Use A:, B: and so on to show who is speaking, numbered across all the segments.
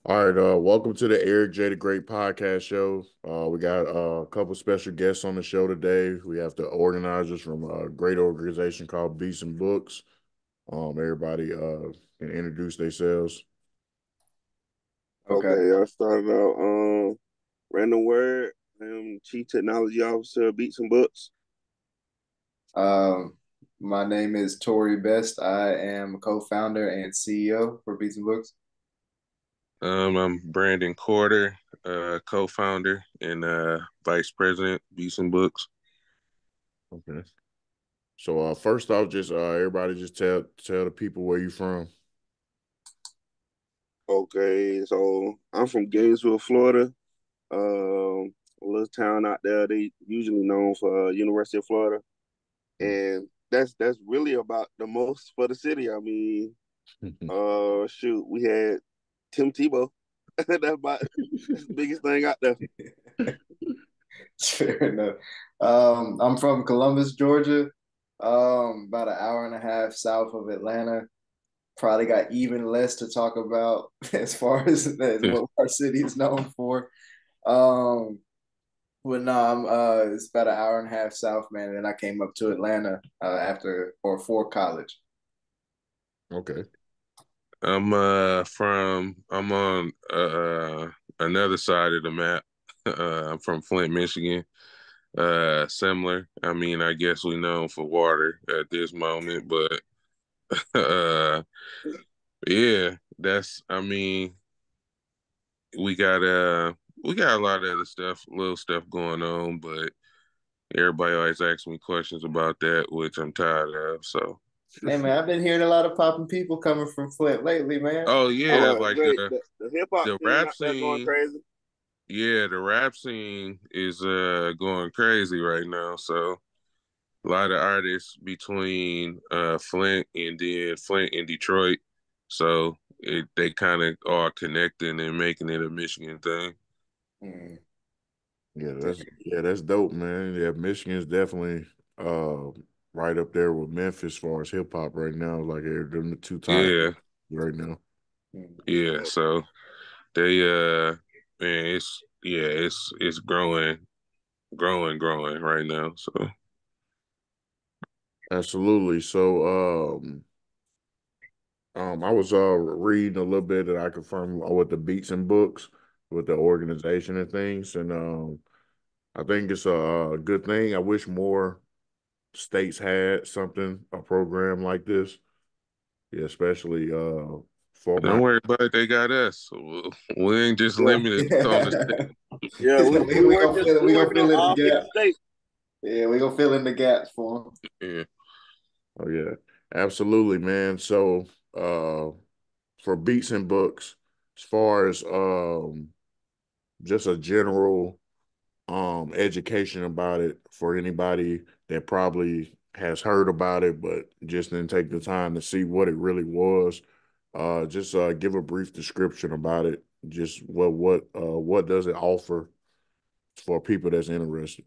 A: All right, welcome to the Eric J. the Great podcast show. We got a couple special guests on the show today. We have the organizers from a great organization called Beats and Books. Everybody can introduce themselves.
B: Okay.
C: Okay, I started out random word. I am Chief Technology Officer of Beats and Books.
B: Um, my name is Tori Best. I am co-founder and CEO for Beats and Books.
D: I'm Brandon Corder, co-founder and vice president, Beats and Books.
A: Okay. So first off, just everybody just tell the people where you from.
C: Okay, so I'm from Gainesville, Florida. A little town out there. They usually known for University of Florida, and that's really about the most for the city. I mean, shoot, we had Tim Tebow. That's the biggest thing out there.
B: Fair enough. I'm from Columbus, Georgia, about an hour and a half south of Atlanta. Probably got even less to talk about as far as what our city is known for. Um, but no, it's about an hour and a half south, man. And then I came up to Atlanta after or for college.
A: Okay.
D: I'm on another side of the map. I'm from Flint, Michigan. Similar. I mean, I guess we known for water at this moment, but uh, yeah, that's. I mean, we got uh we got a lot of other stuff, little stuff going on, but everybody always asks me questions about that, which I'm tired of. So,
B: Hey man, I've been hearing a lot of popping people coming from Flint lately, man.
D: oh yeah,
C: Oh,
D: like
C: wait, the hip hop
D: the
C: scene
D: rap
C: out there going
D: scene.
C: crazy.
D: Yeah, the rap scene is going crazy right now. So a lot of artists between Flint and then Flint and Detroit. So they kind of are connecting and making it a Michigan thing.
B: Mm.
A: Yeah, that's dope, man. Yeah, Michigan's definitely uh right up there with Memphis as far as hip hop right now. Like they're the two top
D: Yeah,
A: right now.
B: Mm.
D: yeah. So they man, it's growing right now. So
A: Absolutely. So I was reading a little bit that I confirmed with the Beats and Books with the organization and things, and I think it's a good thing. I wish more states had something, a program like this. Yeah, especially for my
D: don't worry about it. They got us. So we ain't just
B: Yeah.
D: limited on the state.
C: Yeah, we
B: we
C: work
B: gonna
C: just
B: fill
C: we
B: we gonna
C: working on
B: fill in the
C: all 50
B: gap.
C: states.
B: Yeah, we gonna fill in the gaps for them.
D: Yeah.
A: oh yeah, absolutely, man. So for Beats and Books, as far as just a general education about it for anybody that probably has heard about it but just didn't take the time to see what it really was. Just give a brief description about it. Just what does it offer for people that's interested?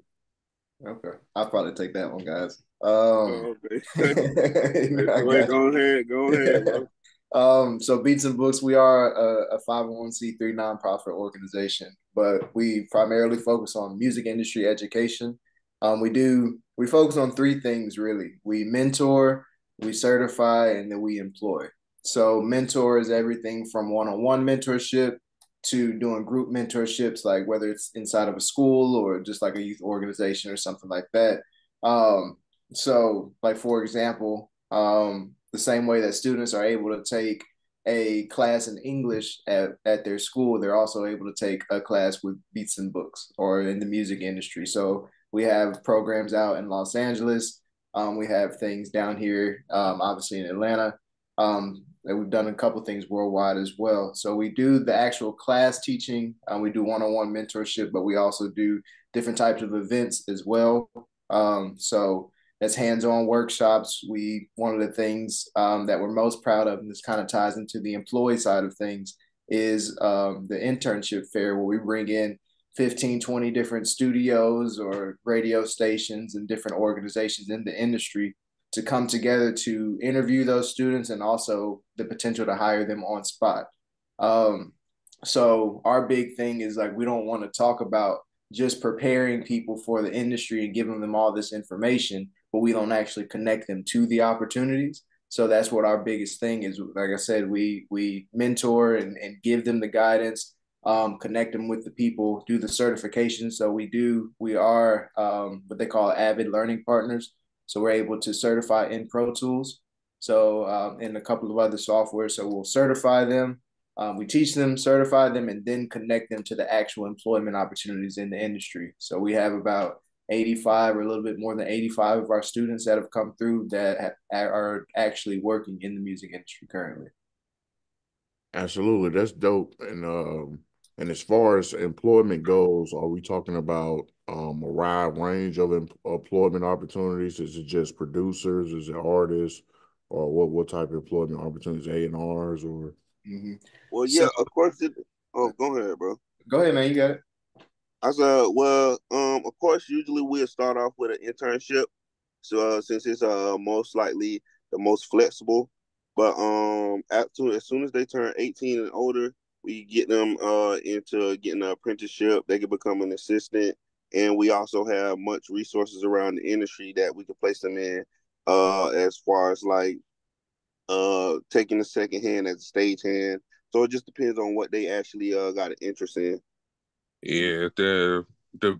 B: Okay, I'll probably take that one, guys.
C: Oh, okay.
B: I
C: Go ahead,
B: got
C: go ahead,
B: you.
C: bro.
B: So Beats and Books, we are a 501c3 nonprofit organization, but we primarily focus on music industry education. We focus on three things really. We mentor, we certify, and then we employ. So mentor is everything from one-on-one mentorship to doing group mentorships, like whether it's inside of a school or just like a youth organization or something like that. Um, so like for example, the same way that students are able to take a class in English at their school, they're also able to take a class with Beats and Books or in the music industry. So we have programs out in Los Angeles. We have things down here, obviously in Atlanta. And we've done a couple things worldwide as well. So we do the actual class teaching. We do one-on-one mentorship, but we also do different types of events as well. So as hands-on workshops. One of the things that we're most proud of, and this kind of ties into the employee side of things, is the internship fair where we bring in 15, 20 different studios or radio stations and different organizations in the industry to come together to interview those students and also the potential to hire them on spot. Um, So our big thing is like we don't want to talk about just preparing people for the industry and giving them all this information, but we don't actually connect them to the opportunities. So that's what our biggest thing is. Like I said, we mentor and give them the guidance, connect them with the people, do the certification. So we are what they call avid learning partners. So we're able to certify in Pro Tools. So and a couple of other software. So we'll certify them, we teach them, certify them, and then connect them to the actual employment opportunities in the industry. So we have about 85 or a little bit more than 85 of our students that have come through that are actually working in the music industry currently.
A: Absolutely, that's dope. And as far as employment goes, are we talking about a wide range of employment opportunities? Is it just producers? Is it artists? Or what type of employment opportunities? A&Rs or
B: Mm-hmm.
C: Well,
B: So
C: yeah, of course. Oh, go ahead, bro.
B: go ahead, man. You got it.
C: I said, well, of course, usually we'll start off with an internship. So since it's most likely the most flexible, but after as soon as they turn 18 and older, we get them into getting an apprenticeship. They can become an assistant, and we also have much resources around the industry that we can place them in. As far as like taking a second hand as a stage hand. So it just depends on what they actually got an interest in.
D: Yeah, the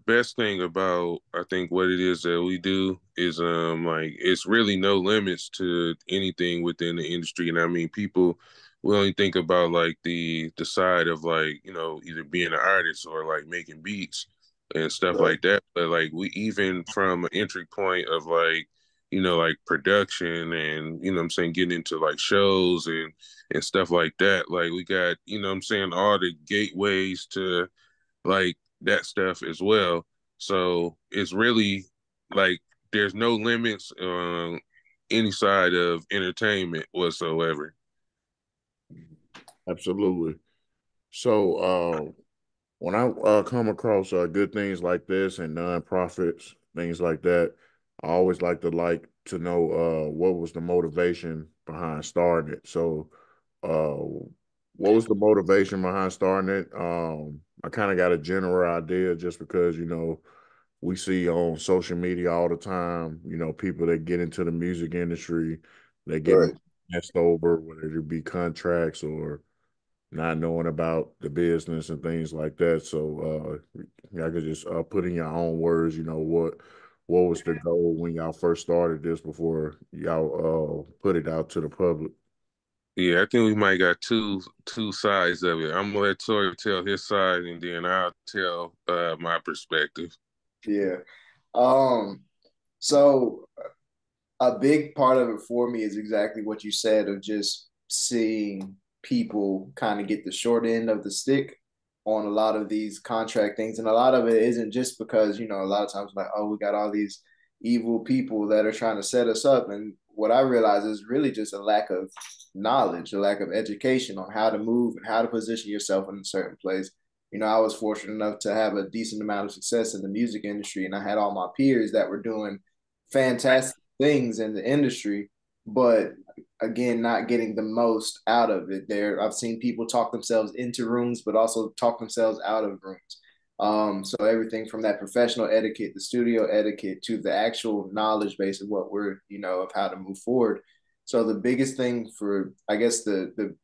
D: best thing about I think what it is that we do is like it's really no limits to anything within the industry. And I mean people we only think about like the side of like, either being an artist or like making beats and stuff
C: Right.
D: like that. But like we even from an entry point of like, like production and what I'm saying, getting into like shows and stuff like that. Like we got, what I'm saying, all the gateways to like that stuff as well. So it's really like there's no limits on any side of entertainment whatsoever.
A: absolutely. So when I come across good things like this and nonprofits, things like that, I always like to know what was the motivation behind starting it. So, what was the motivation behind starting it? I kind of got a general idea just because we see on social media all the time, people that get into the music industry, they get
C: Right.
A: messed over, whether it be contracts or not knowing about the business and things like that. So I could just put in your own words, what was the goal when y'all first started this before y'all put it out to the public?
D: Yeah, I think we might got two sides of it. I'm gonna let Tori tell his side, and then I'll tell my perspective.
B: Yeah. Um, so a big part of it for me is exactly what you said of just seeing people kind of get the short end of the stick on a lot of these contract things. And a lot of it isn't just because, a lot of times like, oh, we got all these evil people that are trying to set us up. And what I realize is really just a lack of knowledge, a lack of education on how to move and how to position yourself in a certain place. I was fortunate enough to have a decent amount of success in the music industry, and I had all my peers that were doing fantastic things in the industry, but again, not getting the most out of it. I've seen people talk themselves into rooms, but also talk themselves out of rooms. So everything from that professional etiquette, the studio etiquette, to the actual knowledge base of what we're, of how to move forward. So the biggest thing for, I guess, the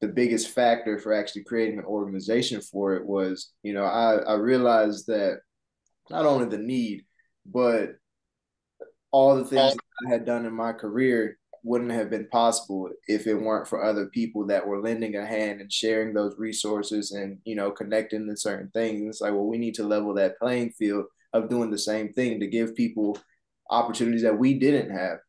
B: the biggest factor for actually creating an organization for it was, I realized that not only the need, but all the things that I had done in my career wouldn't have been possible if it weren't for other people that were lending a hand and sharing those resources and connecting to certain things. And it's like, well, we need to level that playing field of doing the same thing to give people opportunities that we didn't have,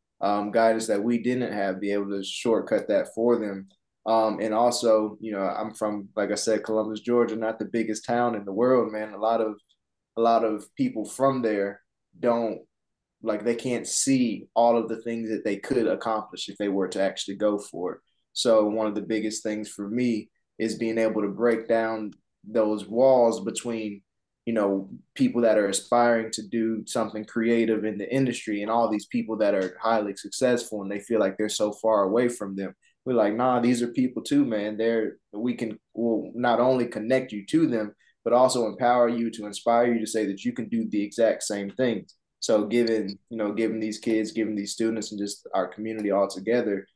B: guidance that we didn't have, be able to shortcut that for them. And also, I'm from, like I said, Columbus, Georgia, not the biggest town in the world, man. A lot of people from there don't, like, they can't see all of the things that they could accomplish if they were to actually go for it. So one of the biggest things for me is being able to break down those walls between, people that are aspiring to do something creative in the industry and all these people that are highly successful and they feel like they're so far away from them. we're like, nah, these are people too, man. Will not only connect you to them, but also empower you to inspire you to say that you can do the exact same things. So giving these kids, giving these students and just our community all together,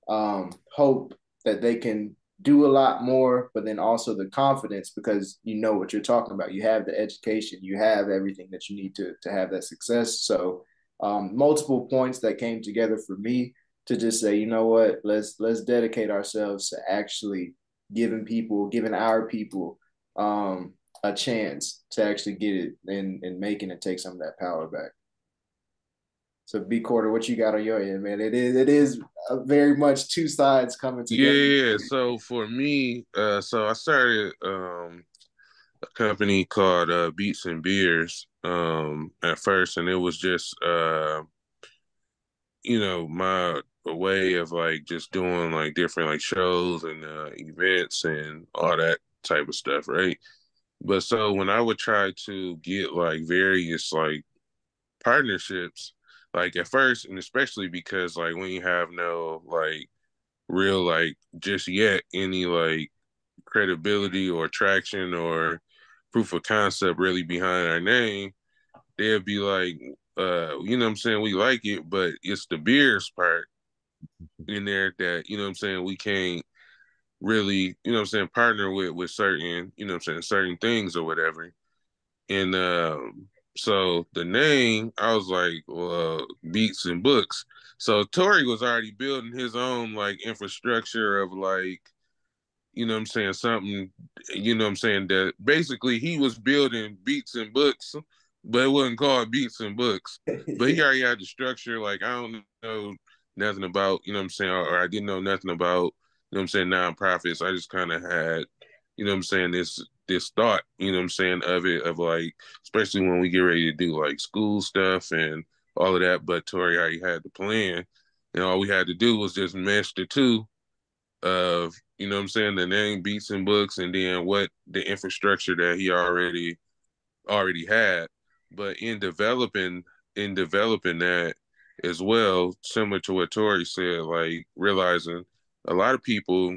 B: hope that they can do a lot more, but then also the confidence because you know what you're talking about. You have the education, you have everything that you need to have that success. So multiple points that came together for me to just say, you know what, let's dedicate ourselves to actually giving our people a chance to actually get it and making it take some of that power back. So B Quarter, what you got on your end, man? It is very much two sides coming
D: Yeah,
B: together.
D: yeah. So for me, so I started a company called Beats and Beers at first, and it was just my a way of like just doing like different like shows and events and all that type of stuff, right? But so when I would try to get like various like partnerships, like at first, and especially because like when you have no like real like just yet any like credibility or traction or proof of concept really behind our name, they'd be like, you know what I'm saying, we like it, but it's the beers part in there that, you know what I'm saying, we can't really, you know what I'm saying, partner with certain, you know what I'm saying, certain things or whatever. And so the name, I was like, well, beats and books. So Tori was already building his own like infrastructure of like, you know what I'm saying, something, you know what I'm saying, that basically he was building beats and books, but it wasn't called beats and books. But he
B: Yeah,
D: already had the structure. Like, I don't know nothing about, you know what I'm saying, or I didn't know nothing about, you know what I'm saying, nonprofits. I just kind of had, you know what I'm saying, this thought, you know what I'm saying, of it, of like, especially when we get ready to do like school stuff and all of that. But Tori already had the plan. And all we had to do was just mesh the two of, you know what I'm saying, the name beats and books, and then what the infrastructure that he already had. But in developing that as well, similar to what Tori said, like realizing a lot of people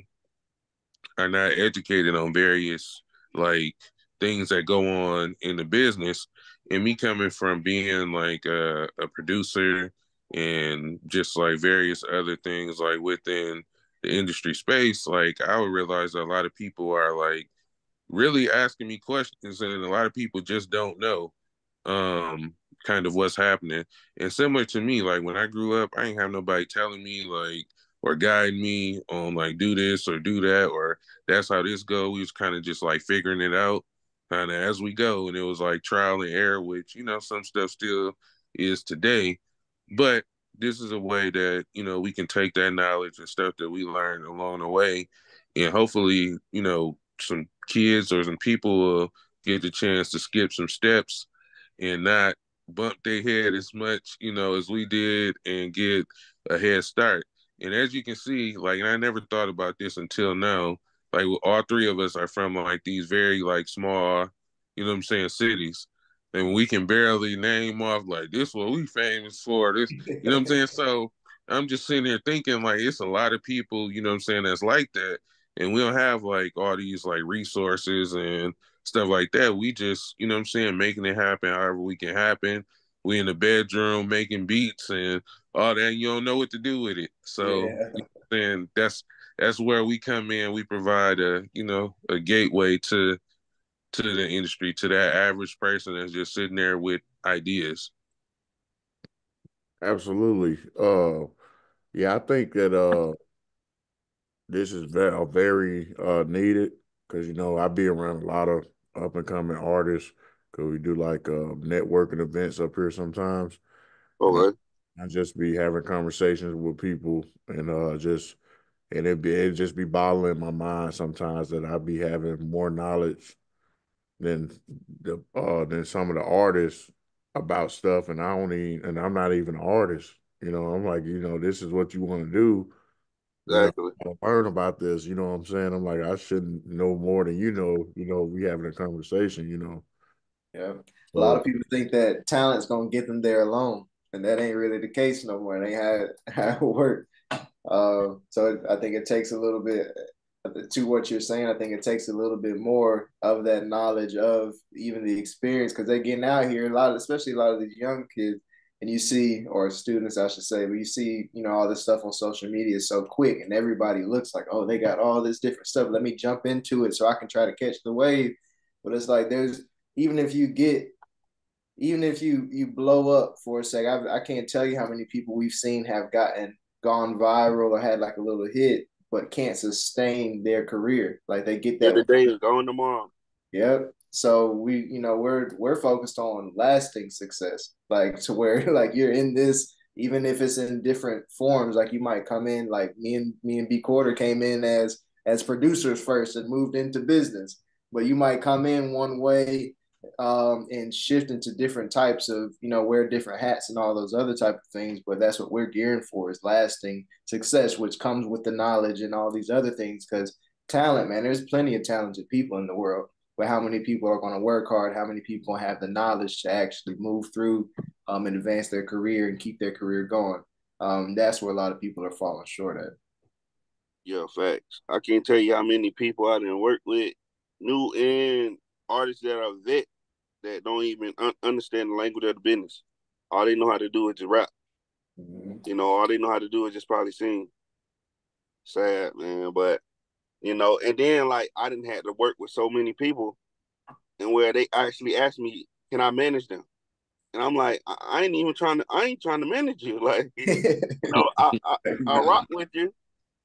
D: are not educated on various like things that go on in the business. And me coming from being like a producer and just like various other things like within the industry space, like I would realize that a lot of people are like really asking me questions, and a lot of people just don't know um kind of what's happening. And similar to me, like when I grew up, I ain't have nobody telling me like or guiding me on like do this or do that or that's how this go. We was kind of just like figuring it out kind of as we go, and it was like trial and error, which some stuff still is today. But this is a way that we can take that knowledge and stuff that we learned along the way, and hopefully some kids or some people will get the chance to skip some steps and not bump their head as much, as we did, and get a head start. And as you can see, like, and I never thought about this until now, like all three of us are from like these very like small, you know what I'm saying, cities. And we can barely name off like this what we famous for, this, you know what I'm saying? So I'm just sitting there thinking like it's a lot of people, you know what I'm saying, that's like that. And we don't have like all these like resources and stuff like that. We just, you know what I'm saying, making it happen however we can happen. We in the bedroom making beats and all that. You don't know what to do with it. So,
B: yeah,
D: you know what I'm saying, that's where we come in. We provide a gateway to the industry, to that average person that's just sitting there with ideas.
A: Absolutely. Yeah, I think that this is very needed because I be around a lot of up and coming artists because we do like networking events up here sometimes, and
C: Okay.
A: I just be having conversations with people and it just be boggling my mind sometimes that I be having more knowledge than than some of the artists about stuff, and I'm not even an artist. I'm like, this is what you want to do.
C: Exactly.
A: Learn about this. You know what I'm saying? I'm like, I shouldn't know more than you know. We having a conversation.
B: yeah. A lot
A: So
B: of people think that talent's gonna get them there alone, and that ain't really the case no more. It ain't how it works. So I think it takes a little bit to what you're saying. I think it takes a little bit more of that knowledge of even the experience because they're getting out here a lot, especially a lot of these young kids. And you see, or students, I should say, but you see, all this stuff on social media so quick, and everybody looks like, oh, they got all this different stuff. Let me jump into it so I can try to catch the wave. But it's like even if you get even if you blow up for a sec, I can't tell you how many people we've seen have gone viral or had like a little hit, but can't sustain their career. Like they get
C: Yeah,
B: that.
C: the day is gone tomorrow.
B: Yep. So we're focused on lasting success, like to where like you're in this, even if it's in different forms. Like you might come in, like me and B Quarter came in as producers first and moved into business, but you might come in one way, and shift into different types of wear different hats and all those other type of things. But that's what we're gearing for is lasting success, which comes with the knowledge and all these other things. Because talent, man, there's plenty of talented people in the world but how many people are going to work hard? How many people have the knowledge to actually move through and advance their career and keep their career going? That's where a lot of people are falling short at.
C: Yeah, facts. I can't tell you how many people I didn't work with, new and artists that are vet that don't even understand the language of the business. All they know how to do is just rap.
B: Mm-hmm.
C: All they know how to do is just probably sing. Sad, man. But, and then like I didn't have to work with so many people and where they actually asked me, can I manage them? And I'm like, I ain't trying to manage you. Like, I rock with you.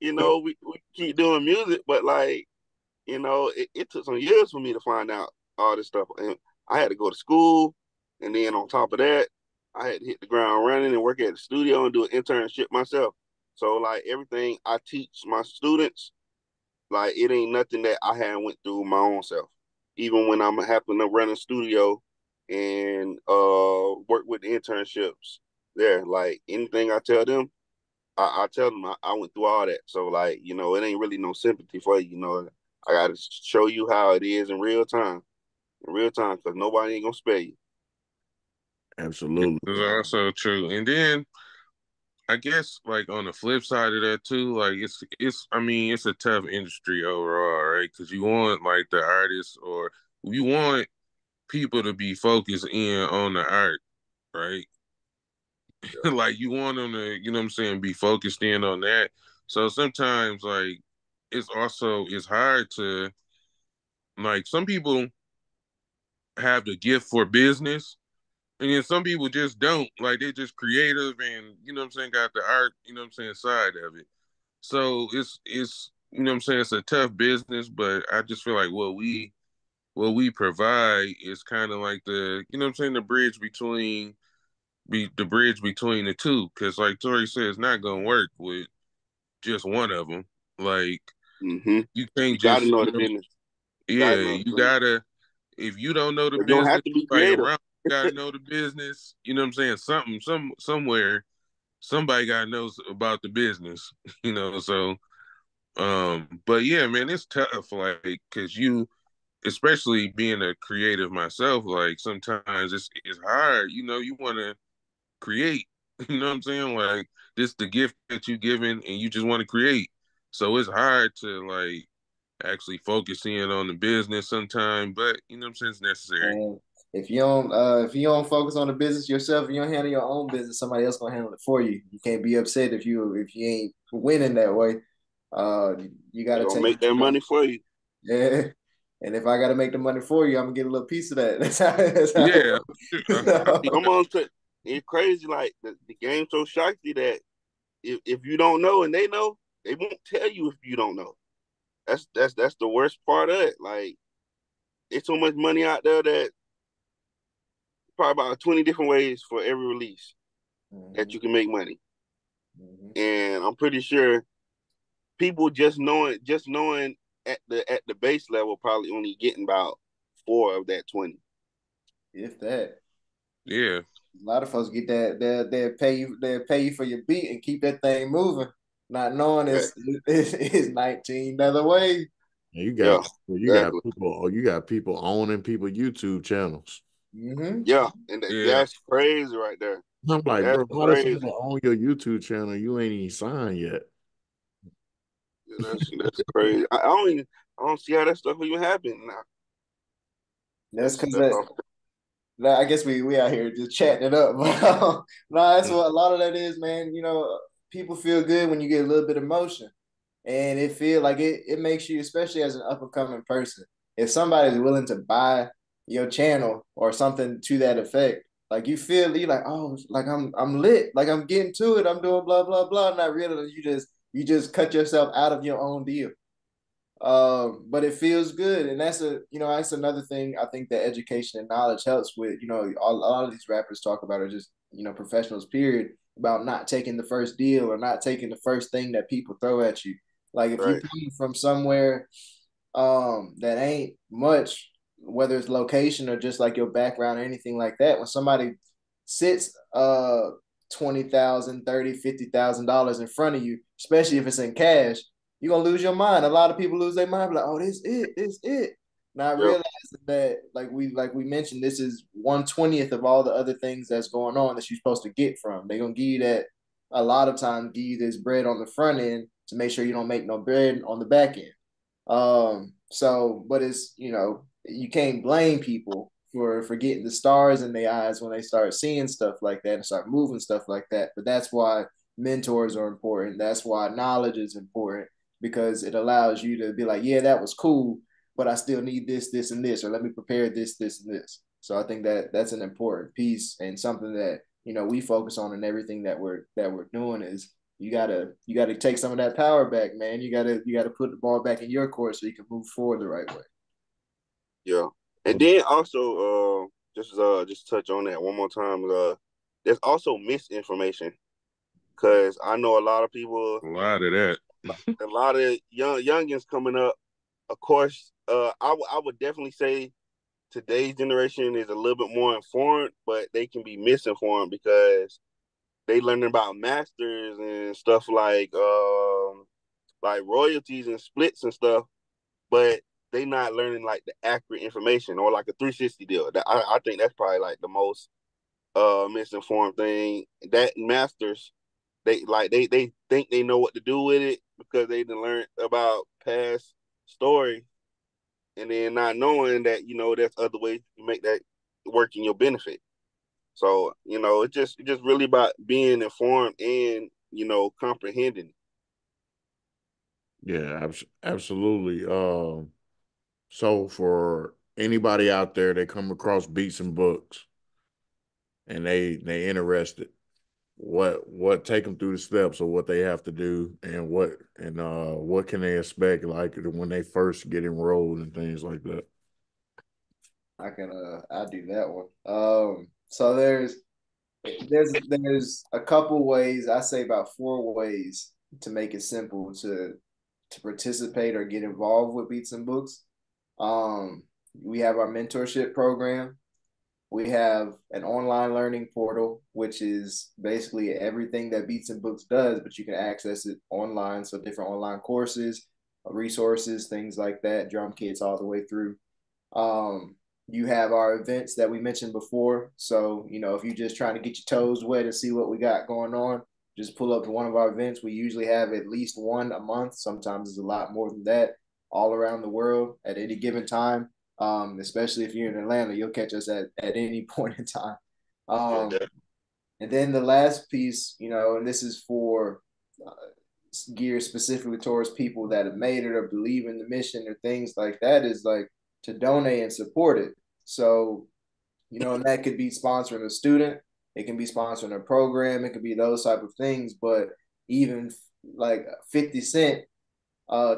C: We keep doing music, but like, it took some years for me to find out all this stuff. And I had to go to school. And then on top of that, I had to hit the ground running and work at the studio and do an internship myself. So like everything I teach my students, like it ain't nothing that I hadn't went through my own self. Even when I'm having to run a studio and work with the internships there, like anything I tell them, I tell them I went through all that. So like, it ain't really no sympathy for you. I gotta show you how it is in real time, because nobody ain't gonna spare you.
A: Absolutely.
D: It's also true. And then I guess like on the flip side of that too, like it's I mean it's a tough industry overall, right? Because you want like the artists or you want people to be focused in on the art, right? Like you want them to, you know what I'm saying, be focused in on that. So sometimes like it's hard to like some people have the gift for business and then some people just don't. Like they're just creative and you know what I'm saying, got the art, you know what I'm saying, side of it. So it's you know what I'm saying, it's a tough business, but I just feel like what we provide is kind of like the you know what I'm saying, the bridge between the bridge between the two. Cause like Tori said, it's not gonna work with just one of them. Like
C: Mm-hmm.
D: you can't
C: You gotta
D: just
C: know the business. You gotta
D: yeah,
C: know the
D: you
C: business.
D: gotta if you don't know the
C: But you don't have
D: business,
C: to be
D: like
C: creative.
D: around you gotta know the business. You know what I'm saying? Somewhere somebody gotta know about the business. So but yeah, man, it's tough, like, cause especially being a creative myself, like sometimes it's hard. You want to create. You know what I'm saying? Like this the gift that you given, and you just want to create. So it's hard to like actually focus in on the business sometimes, but you know what I'm saying, it's necessary.
B: And if you don't focus on the business yourself, you don't handle your own business, somebody else gonna handle it for you. You can't be upset if you ain't winning that way. You got
C: They're
B: to
C: gonna
B: take
C: make that money for you.
B: yeah. And if I got to make the money for you, I'm gonna get a little piece of that. That's how it
D: Yeah,
B: works.
D: I mean,
C: Come on, it's crazy. Like the game's so shocky that if you don't know and they know, they won't tell you if you don't know. That's the worst part of it. Like it's so much money out there that probably about 20 different ways for every release that
B: Mhm,
C: you can make money.
B: mhm.
C: And I'm pretty sure people just knowing at the base level probably only getting about 4 of that 20.
B: If that.
D: yeah,
B: A lot of folks get that they'll pay you for your beat and keep that thing moving, not knowing
C: Yeah,
B: it's 19 other way.
A: You
C: yeah,
A: got you got
C: exactly.
A: people owning people YouTube channels.
B: Hmm.
C: Yeah, and
D: yeah.
C: that's crazy right there.
A: I'm like,
C: That's
A: bro, how does
C: crazy.
A: somebody own your YouTube channel? You ain't even signed yet.
C: That's crazy. I don't see how that stuff even happened. Nah,
B: That's because
C: that's
B: that.
C: all.
B: I guess we out here just chatting it up. No, that's what a lot of that is, man. You know, people feel good when you get a little bit of motion, and it feel like it makes you, especially as an up and coming person, if somebody's willing to buy your channel or something to that effect, like you feel you like, oh, like I'm lit, like I'm getting to it, I'm doing blah blah blah. Not really, you just cut yourself out of your own deal. But it feels good, and that's another thing I think that education and knowledge helps with. A lot of these rappers talk about are just professionals, period, about not taking the first deal or not taking the first thing that people throw at you. Like if you
C: Right,
B: come from somewhere that ain't much, whether it's location or just like your background or anything like that, when somebody sits 20,000, 30, $50,000 in front of you, especially if it's in cash, you're gonna lose your mind. A lot of people lose their mind, like, oh, this it. Not
C: yeah,
B: realizing that, like we mentioned, this is 1/20th of all the other things that's going on that you're supposed to get from. They're gonna give you that a lot of times, give you this bread on the front end to make sure you don't make no bread on the back end. But it's you can't blame people for getting the stars in their eyes when they start seeing stuff like that and start moving stuff like that. But that's why mentors are important. That's why knowledge is important because it allows you to be like, yeah, that was cool, but I still need this, this, and this, or let me prepare this, this, and this. So I think that that's an important piece and something that we focus on in everything that we're doing is you gotta take some of that power back, man. You gotta put the ball back in your court so you can move forward the right way.
C: yeah. And then also, just touch on that one more time. There's also misinformation because I know a lot of people,
D: A lot of that.
C: a lot of youngins coming up. Of course, I would definitely say today's generation is a little bit more informed, but they can be misinformed because they learning about masters and stuff like royalties and splits and stuff, but they not learning like the accurate information or like a 360 deal. I think that's probably like the most misinformed thing. That masters, they think they know what to do with it because they didn't learn about past story and then not knowing that there's other ways to make that work in your benefit. So it's just really about being informed and comprehending.
A: Yeah, absolutely. So for anybody out there that come across beats and books and they interested, what take them through the steps of what they have to do and what can they expect like when they first get enrolled and things like that.
B: I'll do that one. So there's a couple ways, I say about four ways to make it simple to participate or get involved with Beats and Books. We have our mentorship program. We have an online learning portal, which is basically everything that Beats and Books does, but you can access it online. So different online courses, resources, things like that, drum kits all the way through. Um, you have our events that we mentioned before. So, if you're just trying to get your toes wet and see what we got going on, just pull up to one of our events. We usually have at least one a month. Sometimes it's a lot more than that all around the world at any given time. Especially if you're in Atlanta, you'll catch us at any point in time.
C: Yeah,
B: Um,
C: that,
B: and then the last piece, and this is for uh, geared specifically towards people that have made it or believe in the mission or things like that, is like to donate and support it. So, and that could be sponsoring a student, it can be sponsoring a program, it could be those type of things. But even like 50 cent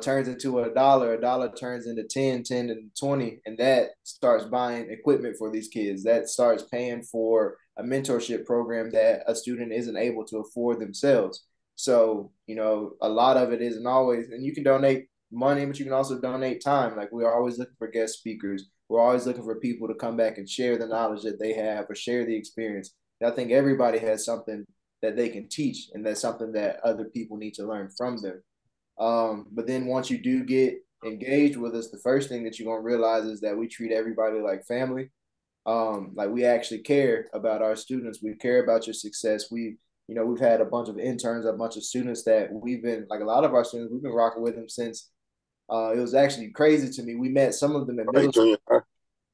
B: turns into a dollar turns into 10, 10 and 20, and that starts buying equipment for these kids. That starts paying for a mentorship program that a student isn't able to afford themselves. So, a lot of it isn't always, and you can donate money, but you can also donate time. Like we're always looking for guest speakers. We're always looking for people to come back and share the knowledge that they have or share the experience. And I think everybody has something that they can teach, and that's something that other people need to learn from them. But then once you do get engaged with us, the first thing that you're gonna realize is that we treat everybody like family. Like we actually care about our students. We care about your success. we've had a bunch of interns, a bunch of students that we've been like a lot of our students, we've been rocking with them since it was actually crazy to me. We met some of them in
C: Right,
B: middle school.
C: junior high.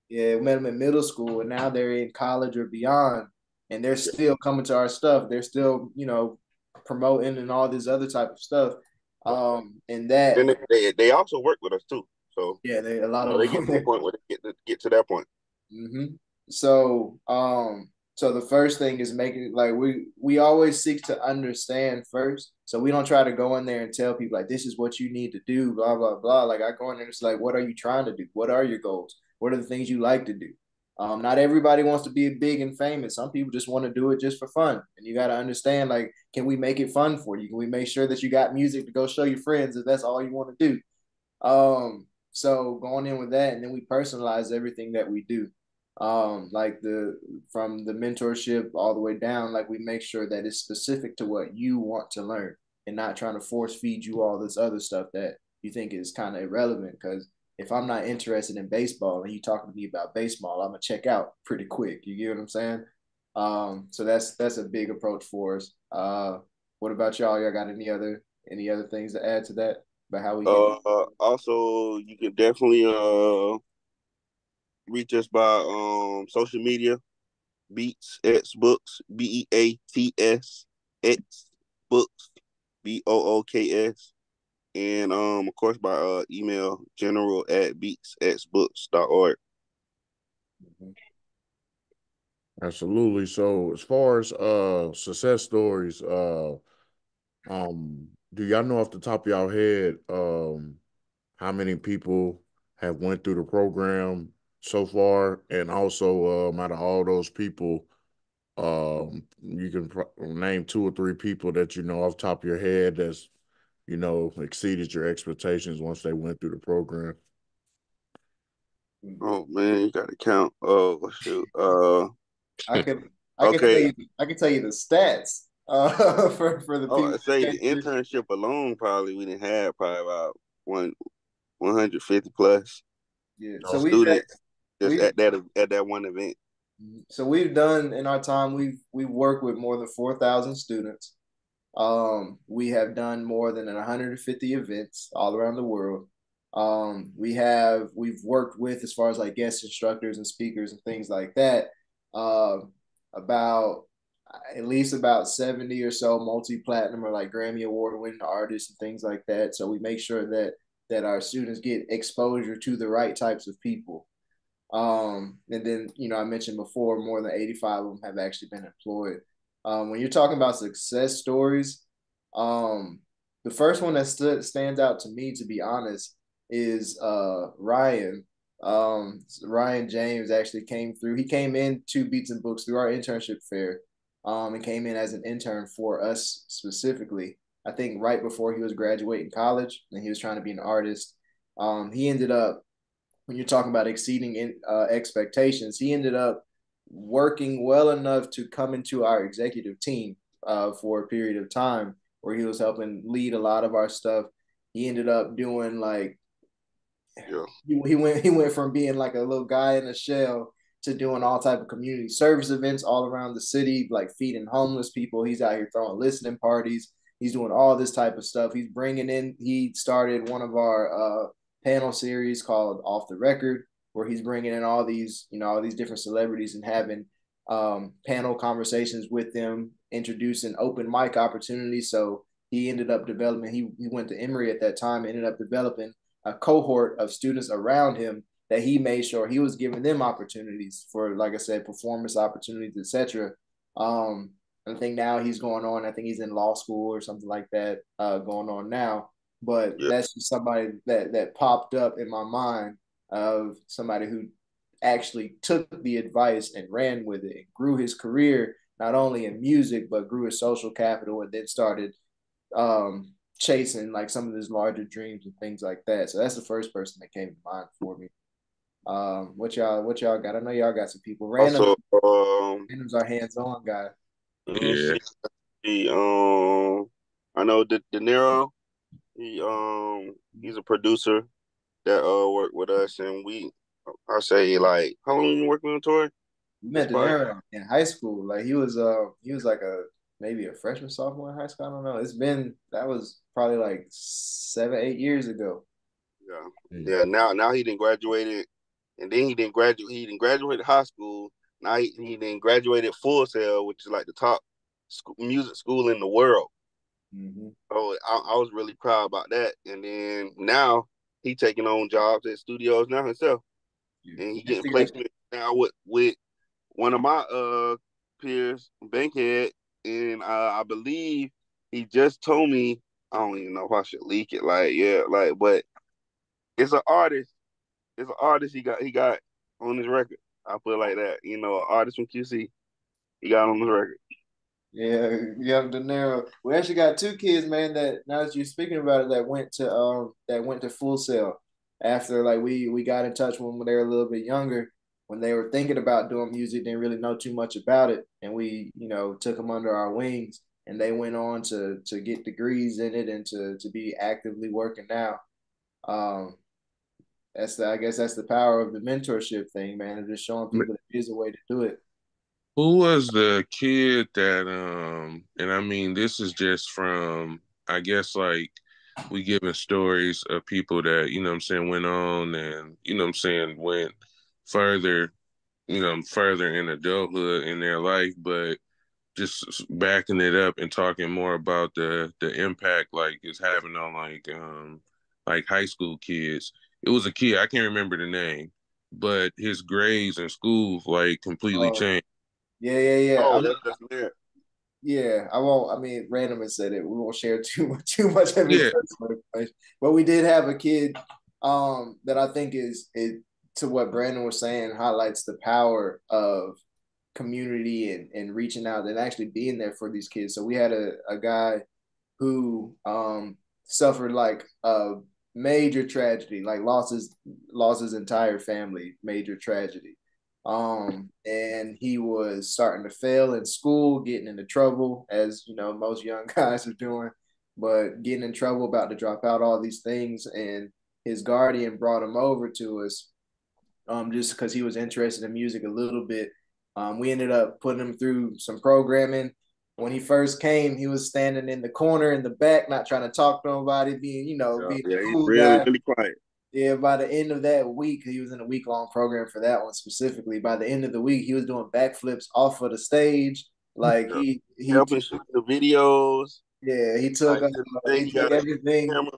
B: Yeah, we met them in middle school, and now they're in college or beyond, and they're
C: Yeah.
B: still coming to our stuff. They're still, promoting and all this other type of stuff. And that,
C: Then they also work with us too. So
B: yeah, a lot
C: they
B: of
C: get to the
B: them.
C: point where they get to that point.
B: hmm So, so the first thing is making like we always seek to understand first. So we don't try to go in there and tell people like this is what you need to do, blah blah blah. Like I go in there, it's like, what are you trying to do? What are your goals? What are the things you like to do? Not everybody wants to be big and famous. Some people just want to do it just for fun. And you got to understand, like, can we make it fun for you? Can we make sure that you got music to go show your friends if that's all you want to do? So going in with that, and then we personalize everything that we do. Like the from the mentorship all the way down, like we make sure that it's specific to what you want to learn and not trying to force feed you all this other stuff that you think is kind of irrelevant. Because if I'm not interested in baseball and you talking to me about baseball, I'm gonna check out pretty quick. You get what I'm saying? So that's a big approach for us. What about y'all? Y'all got any other things to add to that about how we get?
C: Also, you can definitely reach us by social media. Beats X Books, Beats X Books, Books, and of course by email general@beatsxbooks.org.
A: Absolutely. So as far as success stories, do y'all know off the top of y'all head how many people have went through the program so far? And also out of all those people, you can name two or three people that you know off the top of your head that's exceeded your expectations once they went through the program.
C: Oh man, you gotta count. Oh shoot.
B: I can I can tell
C: Okay.
B: you I can tell you the stats for the
C: Oh,
B: people
C: I say
B: that
C: the
B: came through.
C: internship alone probably we didn't have probably about 150 plus
B: Yeah. So
A: Oh,
C: students just
B: we've
C: at that one event.
B: we've done in our time we've worked with more than 4,000 students. We have done more than 150 events all around the world. We've worked with as far as like guest instructors and speakers and things like that. About at least about 70 or so multi-platinum or like Grammy award winning artists and things like that. So we make sure that our students get exposure to the right types of people. And then, I mentioned before, more than 85 of them have actually been employed. When you're talking about success stories, um, the first one that stands out to me, to be honest, is Ryan. Ryan James actually came through. He came into Beats and Books through our internship fair, and came in as an intern for us specifically. I think right before he was graduating college, and he was trying to be an artist. He ended up when you're talking about exceeding expectations, he ended up working well enough to come into our executive team for a period of time where he was helping lead a lot of our stuff. He ended up doing like
C: Yeah.
B: he went from being like a little guy in a shell to doing all type of community service events all around the city, like feeding homeless people. He's out here throwing listening parties. He's doing all this type of stuff. He started one of our panel series called Off the Record, where he's bringing in all these different celebrities and having panel conversations with them, introducing open mic opportunities. So he ended up developing. He went to Emory at that time. Ended up developing a cohort of students around him that he made sure he was giving them opportunities for, like I said, performance opportunities, etc. I think now he's going on. I think he's in law school or something like that, going on now. But
C: Yeah.
B: that's just somebody that popped up in my mind of somebody who actually took the advice and ran with it and grew his career not only in music but grew his social capital and then started chasing like some of his larger dreams and things like that. So that's the first person that came to mind for me. What y'all got? I know y'all got some people.
C: Also,
B: Randoms are hands on guy.
C: let me
D: Yeah.
C: see. I know De Niro. He's a producer that worked with us, and I say how long you working on tour?
B: We
C: It's
B: met De
C: probably
B: Niro in high school. Like he was like a maybe a freshman, sophomore in high school. I don't know. That was probably like 7, 8 years ago.
C: Yeah,
A: Yeah.
C: yeah. Now he didn't graduated, and then he didn't graduate. He didn't graduate high school. Now he didn't graduated Full Sail, which is like the top music school in the world.
B: Mm-hmm.
C: So I was really proud about that. And then now he taking on jobs at studios now himself,
B: Yeah.
C: and he
B: He
C: getting
B: actually got
C: placement now with one of my peers, Bankhead, and I believe he just told me, I don't even know if I should leak it. Like, yeah, like, but it's an artist. It's an artist he got on his record. I put it like that. You know, an artist from QC. He got on his record.
B: Yeah, Young De Niro. We actually got two kids, man, that now that you're speaking about it, that went to Full Sail after like we got in touch when they were a little bit younger, when they were thinking about doing music, didn't really know too much about it. And we, took them under our wings and they went on to get degrees in it and to be actively working now. Um I guess that's the power of the mentorship thing, man, and just showing people that there's a way to do it.
D: Who was the kid that and I mean this is just from I guess like we giving stories of people that, you know what I'm saying, went on and you know what I'm saying, went further, further in adulthood in their life, but just backing it up and talking more about the impact like it's having on like high school kids. It was a kid, I can't remember the name, but his grades in school like completely
B: Oh,
D: changed.
B: yeah, yeah, yeah.
C: Oh, that's there.
B: Yeah, I won't. I mean, Random has said it. We won't share too much of his
D: Yeah,
B: personal information. But we did have a kid that I think is it to what Brandon was saying highlights the power of community and reaching out and actually being there for these kids. So we had a guy who suffered like a major tragedy, like lost his entire family, major tragedy. And he was starting to fail in school, getting into trouble, as you know, most young guys are doing, but getting in trouble, about to drop out, all these things. And his guardian brought him over to us just because he was interested in music a little bit. We ended up putting him through some programming. When he first came, he was standing in the corner in the back, not trying to talk to nobody,
C: Yeah,
B: being
C: yeah,
B: a
C: he's
B: cool
C: really
B: guy.
C: really quiet.
B: Yeah, by the end of that week, he was in a week-long program for that one specifically. By the end of the week, he was doing backflips off of the stage. Like
C: Yeah,
B: he
C: helping shoot the videos.
B: yeah,
C: Like to this day,
B: he
C: he
B: took
C: got a
B: everything
C: camera.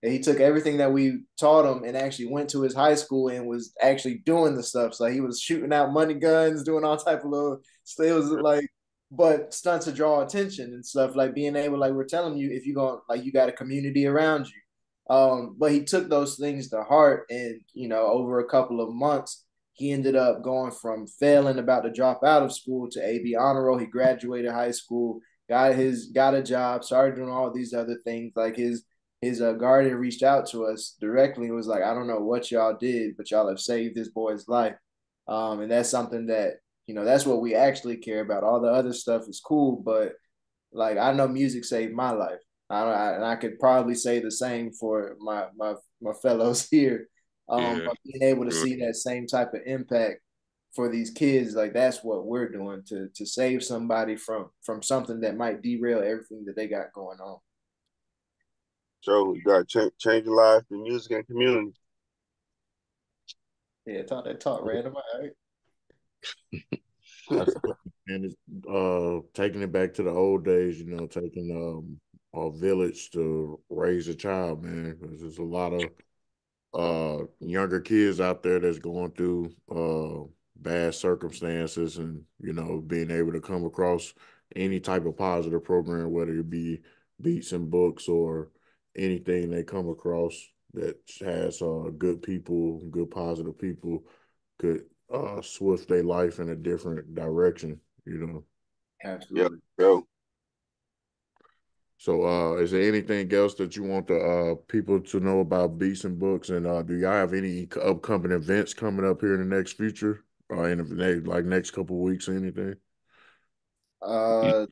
B: and he took everything that we taught him and actually went to his high school and was actually doing the stuff. So he was shooting out money guns, doing all type of little. So it was like, but stunts to draw attention and stuff, like being able, like we're telling you, if you go, like you got a community around you. But he took those things to heart, and over a couple of months, he ended up going from failing, about to drop out of school, to AB honor roll. He graduated high school, got a job, started doing all these other things. Like his guardian reached out to us directly and was like, I don't know what y'all did, but y'all have saved this boy's life. And that's something that, that's what we actually care about. All the other stuff is cool, but like I know music saved my life. And I could probably say the same for my fellows here.
D: yeah,
B: But being able to
D: sure.
B: see that same type of impact for these kids, like that's what we're doing to save somebody from something that might derail everything that they got going on.
C: So you got to change your life through music and community.
B: Yeah, talk random. All right.
A: Absolutely. And it's taking it back to the old days, taking a village to raise a child, man. Because there's a lot of younger kids out there that's going through bad circumstances, and being able to come across any type of positive program, whether it be beats and books or anything they come across that has good people, good positive people, could swift their life in a different direction.
C: Yeah,
B: Absolutely.
C: bro.
A: So, is there anything else that you want the people to know about Beats and Books? And do y'all have any upcoming events coming up here in the next future, or in the next couple of weeks or anything?
B: Uh,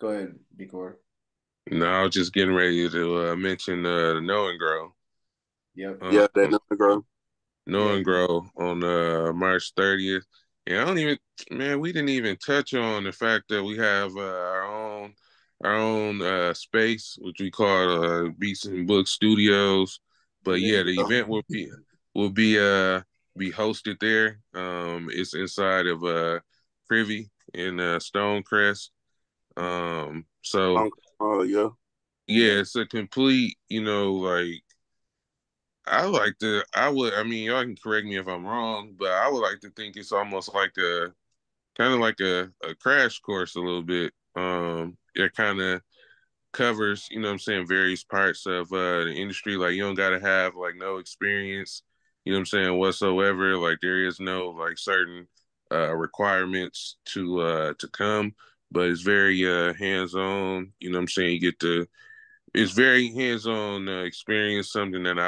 B: Go ahead, Decor.
D: No, I was just getting ready to mention the Know and Grow.
B: Yep.
C: Yeah, that
D: Um,
C: number, girl.
D: Know
B: Yeah.
D: and Grow on March 30th. Yeah, I don't even, man, we didn't even touch on the fact that we have our own space, which we call Beats and Book Studios. But
B: There
D: yeah,
B: you
D: the
B: go.
D: event will be hosted there. It's inside of Privy in Stonecrest. So
C: Oh yeah.
D: yeah,
B: Yeah.
D: it's a complete, like I mean, y'all can correct me if I'm wrong, but I would like to think it's almost like a kind of like a crash course a little bit. It kind of covers, what I'm saying, various parts of the industry. Like you don't gotta have like no experience, what I'm saying, whatsoever. Like there is no like certain requirements to come, but it's very hands-on, what I'm saying. You get to It's very hands-on experience, something that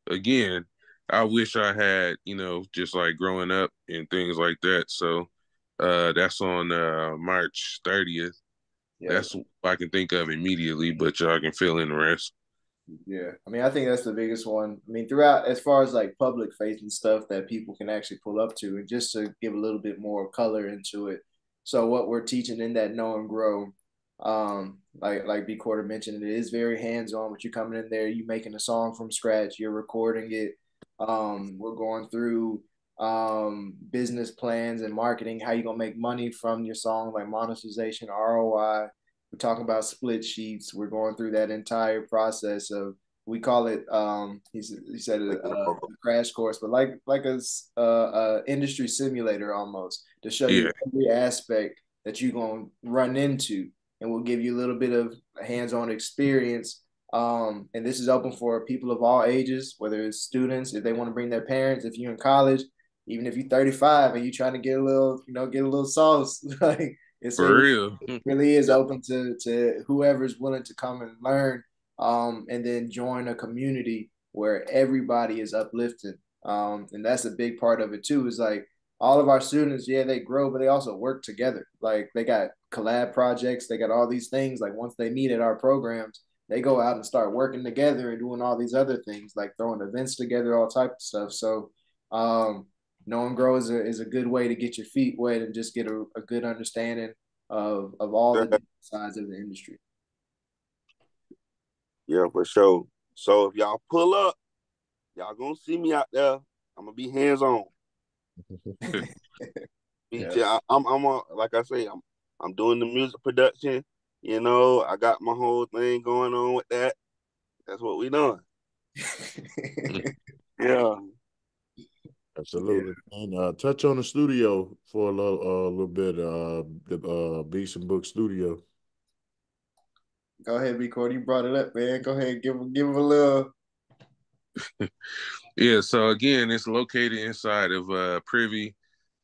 D: again, I wish I had, just like growing up and things like that. So that's on March 30th.
B: Yeah.
D: That's what I can think of immediately, but y'all can fill in the rest.
B: Yeah, I mean, I think that's the biggest one. I mean, throughout, as far as like public facing stuff that people can actually pull up to, and just to give a little bit more color into it. So what we're teaching in that know and grow, like B Quarter mentioned, it is very hands on. But you coming in there, you making a song from scratch, you're recording it. We're going through business plans and marketing, how you gonna make money from your song, like monetization, ROI. We're talking about split sheets. We're going through that entire process of, we call it he said a crash course, but like a industry simulator almost, to show you
D: Yeah,
B: every aspect that you're gonna run into, and we'll give you a little bit of hands-on experience. And this is open for people of all ages, whether it's students, if they want to bring their parents, if you're in college, even if you're 35 and you're trying to get a little, get a little sauce, like it's
D: for
B: really
D: real.
B: really is open to whoever's willing to come and learn, and then join a community where everybody is uplifted. And that's a big part of it too, is like all of our students, yeah, they grow, but they also work together. Like they got collab projects, they got all these things. Like once they meet at our programs, they go out and start working together and doing all these other things, like throwing events together, all type of stuff. So know and grow is a good way to get your feet wet and just get a good understanding of all the different sides of the industry.
C: Yeah, for sure. So if y'all pull up, y'all gonna see me out there. I'm gonna be hands on.
B: Yeah,
C: Like I say, I'm doing the music production. I got my whole thing going on with that. That's what we doing. Yeah.
B: yeah.
A: Absolutely. And touch on the studio for a little bit. The Beats and Book Studio.
B: Go ahead, B. Cody. You brought it up, man. Go ahead, give him a little.
D: Yeah, so again, it's located inside of Privy,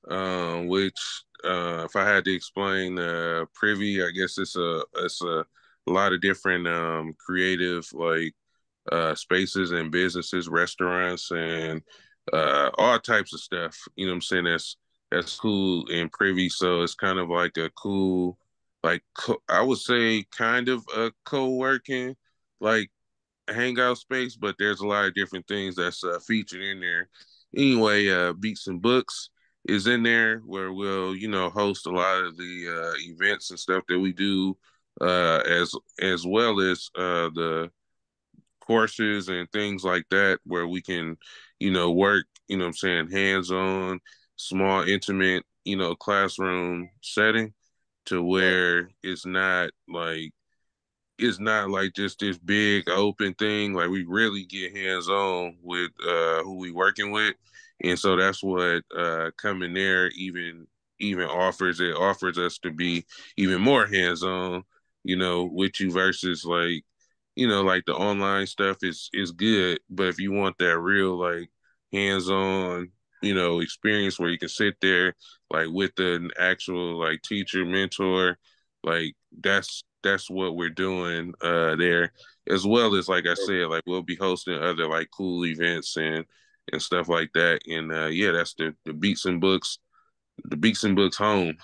D: which if I had to explain Privy, I guess it's a lot of different creative like spaces and businesses, restaurants, and all types of stuff. You know what I'm saying? That's cool in Privy. So it's kind of like a cool, like I would say, kind of a co-working, like hangout space. But there's a lot of different things that's featured in there. Anyway, Beats and Books is in there where we'll host a lot of the events and stuff that we do, as well as the courses and things like that where we can, work, what I'm saying, hands on, small, intimate, classroom setting to where it's not like just this big open thing. Like we really get hands on with who we working with. And so that's what coming there even offers. It offers us to be even more hands on, with you versus like the online stuff is good, but if you want that real like hands-on, experience where you can sit there like with an actual like teacher, mentor, like that's what we're doing there, as well as like I said, like we'll be hosting other like cool events and stuff like that. And yeah, that's the Beats and Books home.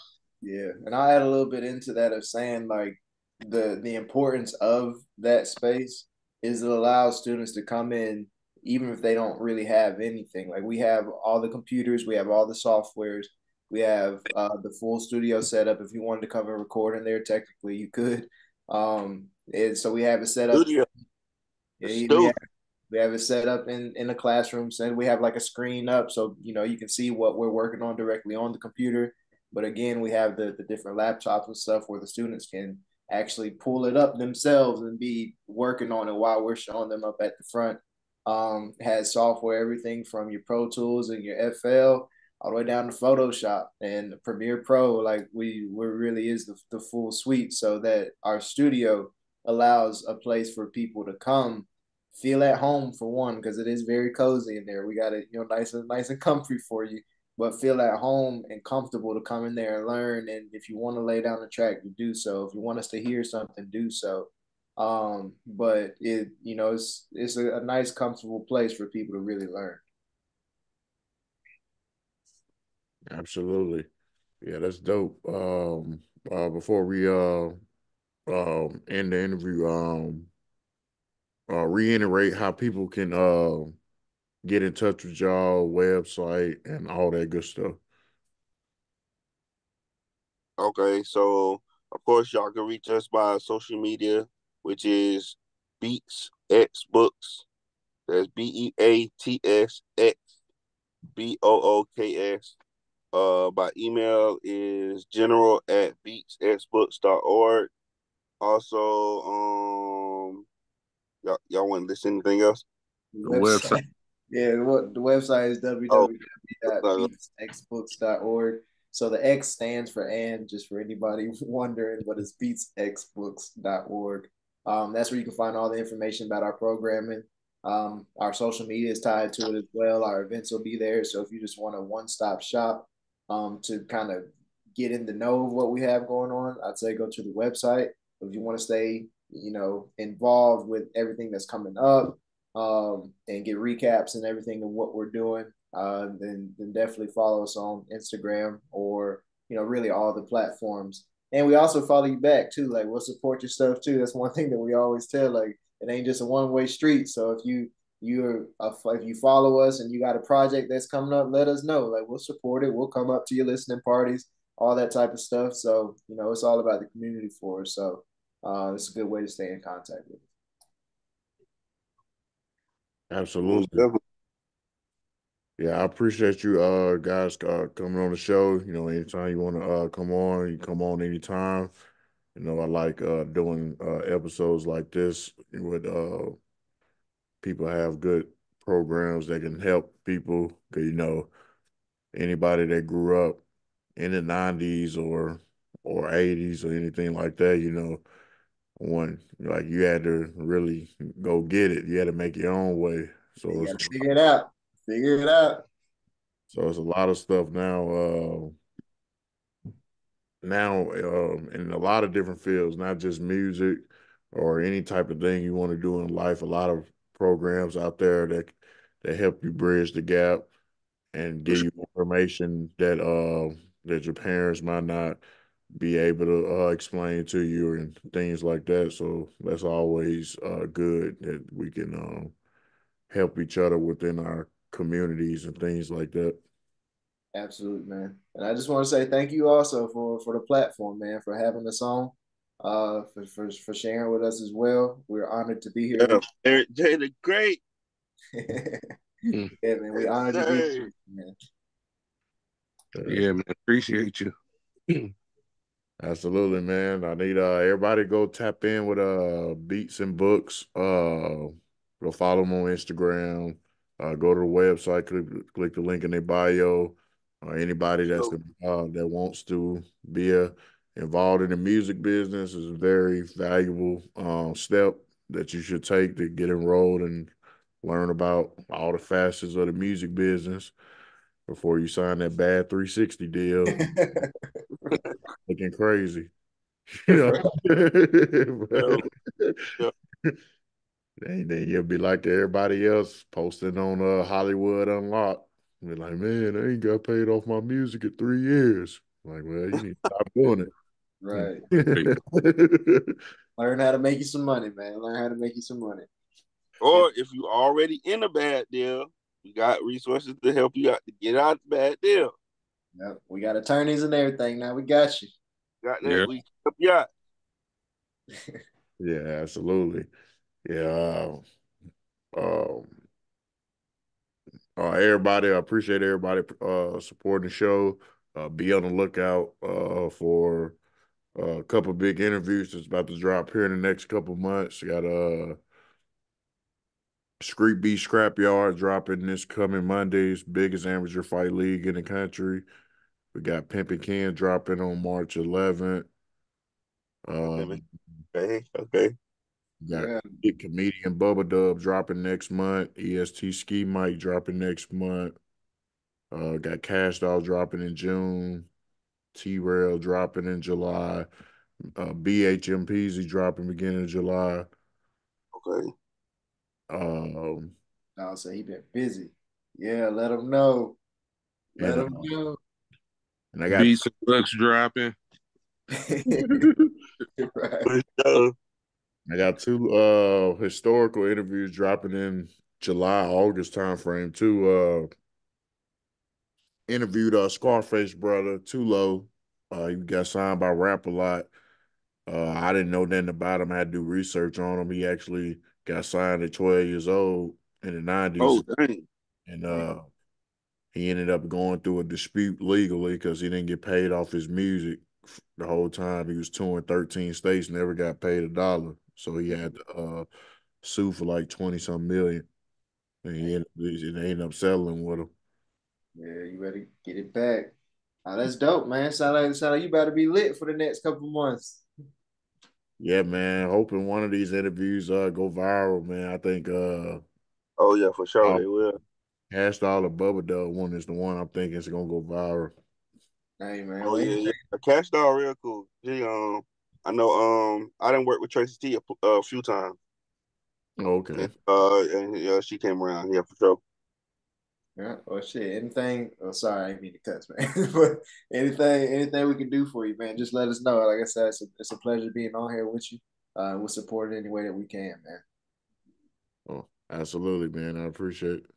B: Yeah, and I'll add a little bit into that of saying like the importance of that space is it allows students to come in even if they don't really have anything. Like we have all the computers, we have all the softwares, We have the full studio setup. If you wanted to come and record in there, technically you could. And so we have it set up.
C: Studio. The
B: Yeah,
C: studio.
B: we have it set up in the classroom. So we have like a screen up, so you can see what we're working on directly on the computer. But again, we have the different laptops and stuff where the students can actually pull it up themselves and be working on it while we're showing them up at the front. Has software, everything from your Pro Tools and your FL all the way down to Photoshop and Premiere Pro. Like we really is the full suite, so that our studio allows a place for people to come feel at home for one, because it is very cozy in there. We got it, nice and comfy for you, but feel at home and comfortable to come in there and learn. And if you want to lay down the track, you do so. If you want us to hear something, do so. But it's a nice, comfortable place for people to really learn.
A: Absolutely. Yeah, that's dope. Before we end the interview, reiterate how people can get in touch with y'all website and all that good stuff.
C: Okay, so of course y'all can reach us by social media, which is Beats X Books. That's BEATSXBOOKS. By email is general@beatsxbooks.org. Also, y'all want to listen to anything else?
B: The
D: The website.
B: website. Yeah, the website is
C: Oh, uh,
B: www.beatsxbooks.org. So the X stands for and, just for anybody wondering, but it's beatsxbooks.org. That's where you can find all the information about our programming. Our social media is tied to it as well. Our events will be there. So if you just want a one-stop shop to kind of get in the know of what we have going on, I'd say go to the website. If you want to stay, involved with everything that's coming up, and get recaps and everything of what we're doing, then definitely follow us on Instagram or really all the platforms. And we also follow you back too. Like we'll support your stuff too. That's one thing that we always tell. Like it ain't just a one-way street. So if you follow us and you got a project that's coming up, let us know. Like we'll support it. We'll come up to your listening parties, all that type of stuff. So it's all about the community for us. So it's a good way to stay in contact with us.
C: most
A: Absolutely.
C: definitely.
A: Yeah, I appreciate you guys coming on the show. Anytime you want to come on, you come on anytime. I like doing episodes like this with people have good programs that can help people. 'Cause, anybody that grew up in the 90s or 80s or anything like that, one like you had to really go get it. You had to make your own way. So
B: You
A: it's
B: got to figure it out. Figure it out.
A: so it's a lot of stuff now in a lot of different fields, not just music or any type of thing you want to do in life. A lot of programs out there that help you bridge the gap and
C: For
A: give
C: sure.
A: you information that your parents might not be able to explain to you and things like that. So that's always good that we can help each other within our communities and things like that.
B: Absolutely, man. And I just want to say thank you also for the platform, man, for having us on, for sharing with us as well. We're honored to be here
C: Yeah,
B: with
C: Eric J the Great.
B: you.
D: Mm.
B: Yeah, man, we're
C: Yes,
B: honored to be
C: sir.
B: here, man.
A: Uh,
D: Yeah, man. Appreciate you.
A: Absolutely, man. I need everybody to go tap in with Beats and Books. Go follow them on Instagram. Go to the website, click the link in their bio. Anybody
C: So,
A: that wants to be involved in the music business is a very valuable step that you should take to get enrolled and learn about all the facets of the music business before you sign that bad 360 deal. Looking crazy. you
B: Right.
A: know.
C: yeah, yeah.
A: Then you'll be like everybody else posting on Hollywood Unlocked. Be like, man, I ain't got paid off my music in 3 years. Like, well, you need to stop doing
B: Right.
A: it.
B: Learn how to make you some money, man. Learn how to make you some money.
C: Or if you already in a bad deal, we got resources to help you out to get out the bad deal.
B: Yep. We got attorneys and everything now. We got you.
C: Got that?
D: Yeah.
C: We yeah.
A: Yeah, absolutely. Yeah. Um, everybody, I appreciate everybody supporting the show. Be on the lookout for a couple big interviews that's about to drop here in the next couple months. Got Street Beat Scrapyard dropping this coming Monday's biggest amateur fight league in the country. We got Pimpin' Ken dropping on March 11th.
C: Okay,
A: Um,
C: okay, okay.
A: got
B: Yeah.
A: big comedian Bubba Dub dropping next month. EST Ski Mike dropping next month. Got Cash Doll dropping in June. T-Rail dropping in July. BHMPZ dropping beginning of July.
C: Okay.
A: Um,
B: I'll say he been busy. Yeah, let him know. Let
A: and
B: him know.
A: and I got
D: Beats and books dropping.
B: Right.
C: For sure.
A: I got two historical interviews dropping in July, August timeframe too. Interviewed Scarface brother, Tulo. He got signed by Rap a Lot. I didn't know nothing about him. I had to do research on him. He actually got signed at 12 years old in the 90s.
C: Oh, dang.
A: And he ended up going through a dispute legally because he didn't get paid off his music the whole time. He was touring 13 states, never got paid $1. So he had to sue for like 20 some million. And they ended up settling with him.
B: Yeah, you better get it back. Oh, that's dope, man. Sound like you better be lit for the next couple months.
A: Yeah, man. Hoping one of these interviews go viral, man. I think
C: Oh yeah, for sure
A: I'll
C: they will.
A: Hash Dollar Bubba Dub one is the one I'm thinking is gonna go viral.
B: Hey, man.
C: Oh
B: Well,
C: yeah, yeah. Cash Doll real cool. He I know I didn't work with Tracy T a few times.
A: Okay.
C: And yeah, she came around. Yeah, for sure.
B: yeah. Well, shit. Anything? Oh, sorry, I didn't mean to cuss, man. But anything we can do for you, man, just let us know. Like I said, it's a pleasure being on here with you. We'll support it any way that we can, man.
A: Oh, absolutely, man. I appreciate it.